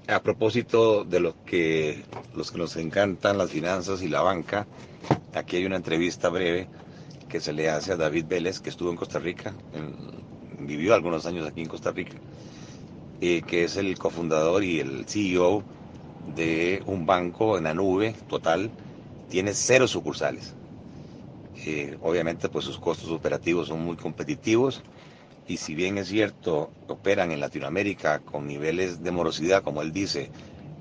A propósito de los que nos encantan las finanzas y la banca, aquí hay una entrevista breve que se le hace a David Vélez, que estuvo en Costa Rica, vivió algunos años aquí en Costa Rica, que es el cofundador y el CEO de un banco en la nube total, tiene cero sucursales. Obviamente, pues sus costos operativos son muy competitivos y si bien es cierto, operan en Latinoamérica con niveles de morosidad, como él dice,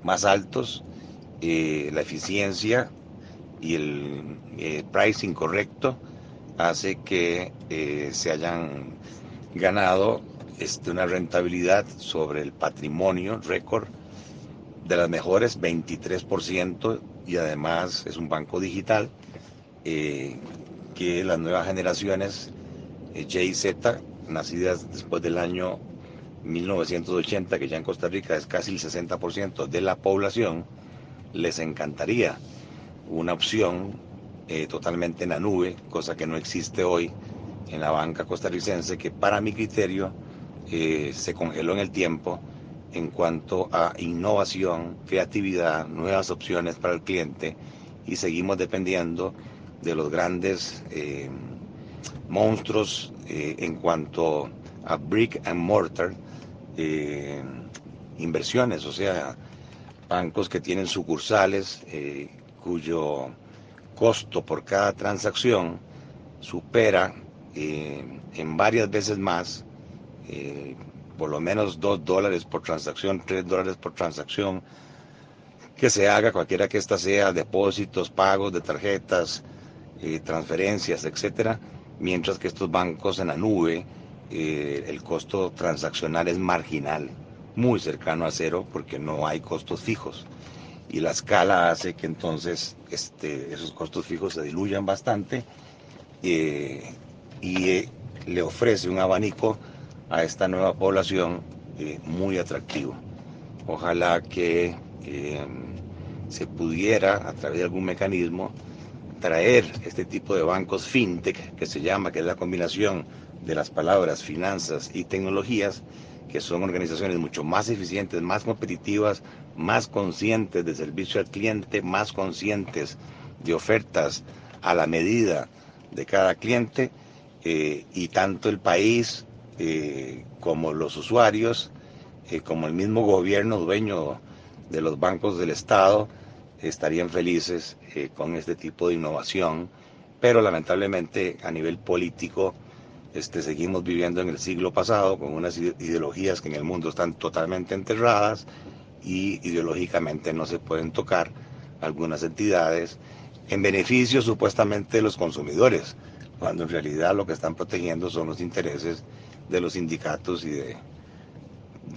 más altos, la eficiencia y el pricing correcto hace que se hayan ganado una rentabilidad sobre el patrimonio récord de las mejores, 23%, y además es un banco digital eh, que las nuevas generaciones Y Z, nacidas después del año 1980, que ya en Costa Rica es casi el 60% de la población, les encantaría una opción totalmente en la nube, cosa que no existe hoy en la banca costarricense, que para mi criterio se congeló en el tiempo en cuanto a innovación, creatividad, nuevas opciones para el cliente, y seguimos dependiendo de los grandes monstruos en cuanto a brick and mortar, eh, inversiones, o sea, bancos que tienen sucursales cuyo costo por cada transacción supera en varias veces más, eh, por lo menos $2 por transacción, $3 por transacción, que se haga, cualquiera que ésta sea, depósitos, pagos de tarjetas, transferencias, etcétera, mientras que estos bancos en la nube, el costo transaccional es marginal, muy cercano a cero, porque no hay costos fijos. Y la escala hace que entonces esos costos fijos se diluyan bastante eh, y le ofrece un abanico a esta nueva población muy atractivo. Ojalá que se pudiera, a través de algún mecanismo, traer este tipo de bancos fintech, que se llama, que es la combinación de las palabras finanzas y tecnologías, que son organizaciones mucho más eficientes, más competitivas, más conscientes de servicio al cliente, más conscientes de ofertas a la medida de cada cliente, y tanto el país como los usuarios, como el mismo gobierno dueño de los bancos del Estado, estarían felices con este tipo de innovación, pero lamentablemente a nivel político seguimos viviendo en el siglo pasado con unas ideologías que en el mundo están totalmente enterradas y ideológicamente no se pueden tocar algunas entidades en beneficio supuestamente de los consumidores, cuando en realidad lo que están protegiendo son los intereses de los sindicatos y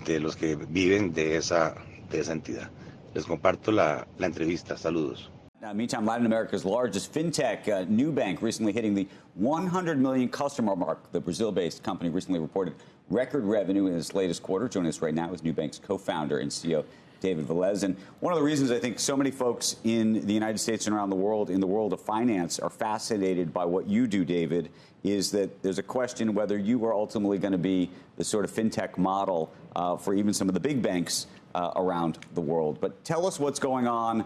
de los que viven de esa entidad. Les comparto la entrevista. Saludos. Meantime, Latin America's largest fintech, Nubank, recently hitting the 100 million customer mark. The Brazil-based company recently reported record revenue in its latest quarter. Joining us right now is Nubank's co-founder and CEO, David Velez. And one of the reasons I think so many folks in the United States and around the world, in the world of finance, are fascinated by what you do, David, is that there's a question whether you are ultimately going to be the sort of fintech model for even some of the big banks around the world. But tell us what's going on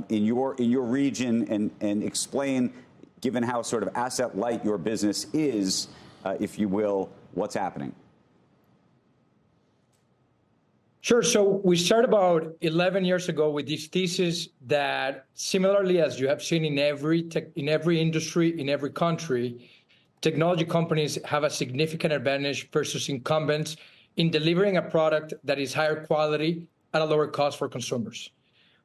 in your region and explain, given how sort of asset light your business is, if you will, what's happening. Sure. So we started about 11 years ago with this thesis that, similarly as you have seen in every industry, in every country, technology companies have a significant advantage versus incumbents in delivering a product that is higher quality at a lower cost for consumers.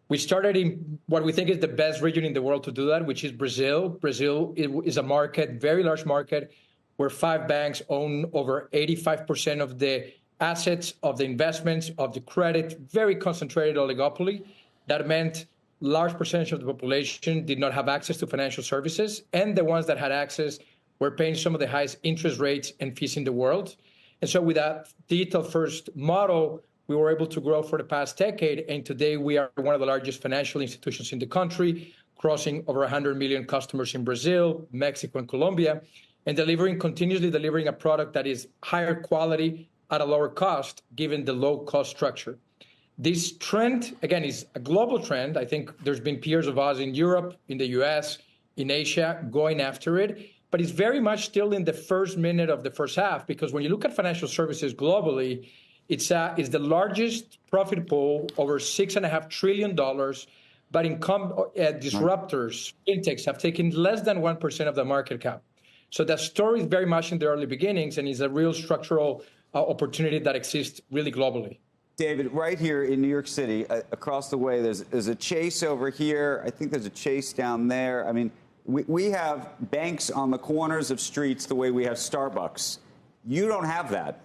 We started in what we think is the best region in the world to do that, which is Brazil. Brazil is a market, very large market, where 5 banks own over 85% of the assets, of the investments, of the credit, very concentrated oligopoly. That meant large percentage of the population did not have access to financial services, and the ones that had access were paying some of the highest interest rates and fees in the world. And so with that digital-first model, we were able to grow for the past decade, and today we are one of the largest financial institutions in the country, crossing over 100 million customers in Brazil, Mexico, and Colombia, and continuously delivering a product that is higher quality at a lower cost, given the low-cost structure. This trend, again, is a global trend. I think there's been peers of us in Europe, in the US, in Asia going after it, but it's very much still in the first minute of the first half, because when you look at financial services globally, it's the largest profit pool, over $6.5 trillion, but disruptors, fintechs, have taken less than 1% of the market cap. So that story is very much in the early beginnings and is a real structural opportunity that exists really globally. David, right here in New York City, across the way, there's a Chase over here. I think there's a Chase down there. I mean, we have banks on the corners of streets the way we have Starbucks. You don't have that.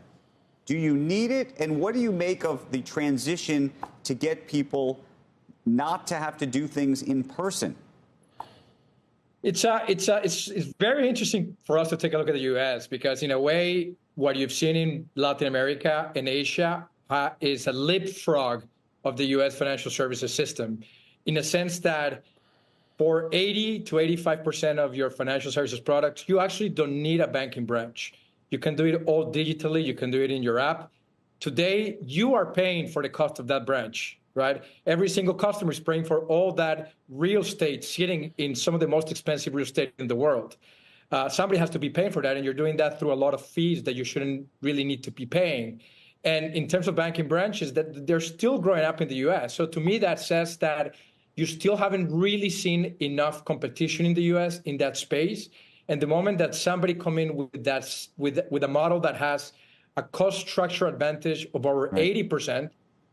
Do you need it? And what do you make of the transition to get people not to have to do things in person? It's very interesting for us to take a look at the U.S. because, in a way, what you've seen in Latin America and Asia is a leapfrog of the U.S. financial services system, in a sense that for 80 to 85% of your financial services products, you actually don't need a banking branch. You can do it all digitally. You can do it in your app. Today, you are paying for the cost of that branch, right? Every single customer is paying for all that real estate sitting in some of the most expensive real estate in the world. Somebody has to be paying for that, and you're doing that through a lot of fees that you shouldn't really need to be paying. And in terms of banking branches, that they're still growing up in the U.S. So to me, that says that you still haven't really seen enough competition in the U.S. in that space. And the moment that somebody come in with a model that has a cost structure advantage of over 80%,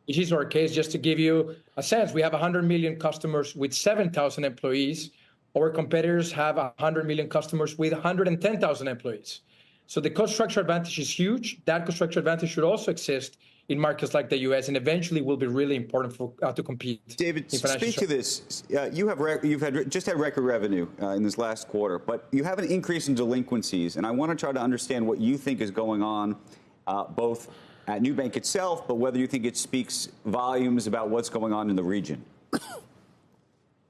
which is our case, just to give you a sense, we have 100 million customers with 7,000 employees. Our competitors have 100 million customers with 110,000 employees. So the cost structure advantage is huge. That cost structure advantage should also exist in markets like the U.S. and eventually will be really important for to compete. David, speak to this. You've just had record revenue in this last quarter, but you have an increase in delinquencies, and I want to try to understand what you think is going on, both at Nubank itself, but whether you think it speaks volumes about what's going on in the region.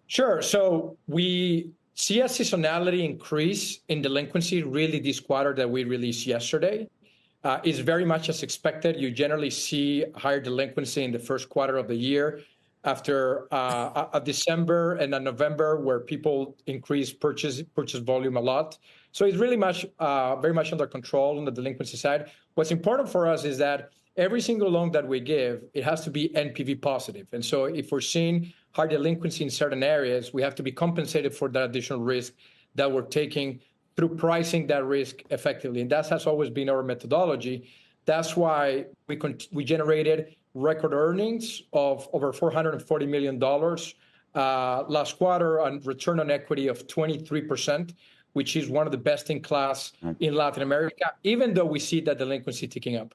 Sure. So we see a seasonality increase in delinquency really this quarter that we released yesterday. Is very much as expected. You generally see higher delinquency in the first quarter of the year after a December and a November where people increase purchase volume a lot. So it's really very much under control on the delinquency side. What's important for us is that every single loan that we give, it has to be NPV positive. And so if we're seeing high delinquency in certain areas, we have to be compensated for that additional risk that we're taking through pricing that risk effectively. And that has always been our methodology. That's why we generated record earnings of over $440 million last quarter, and return on equity of 23%, which is one of the best in class in Latin America, even though we see that delinquency ticking up.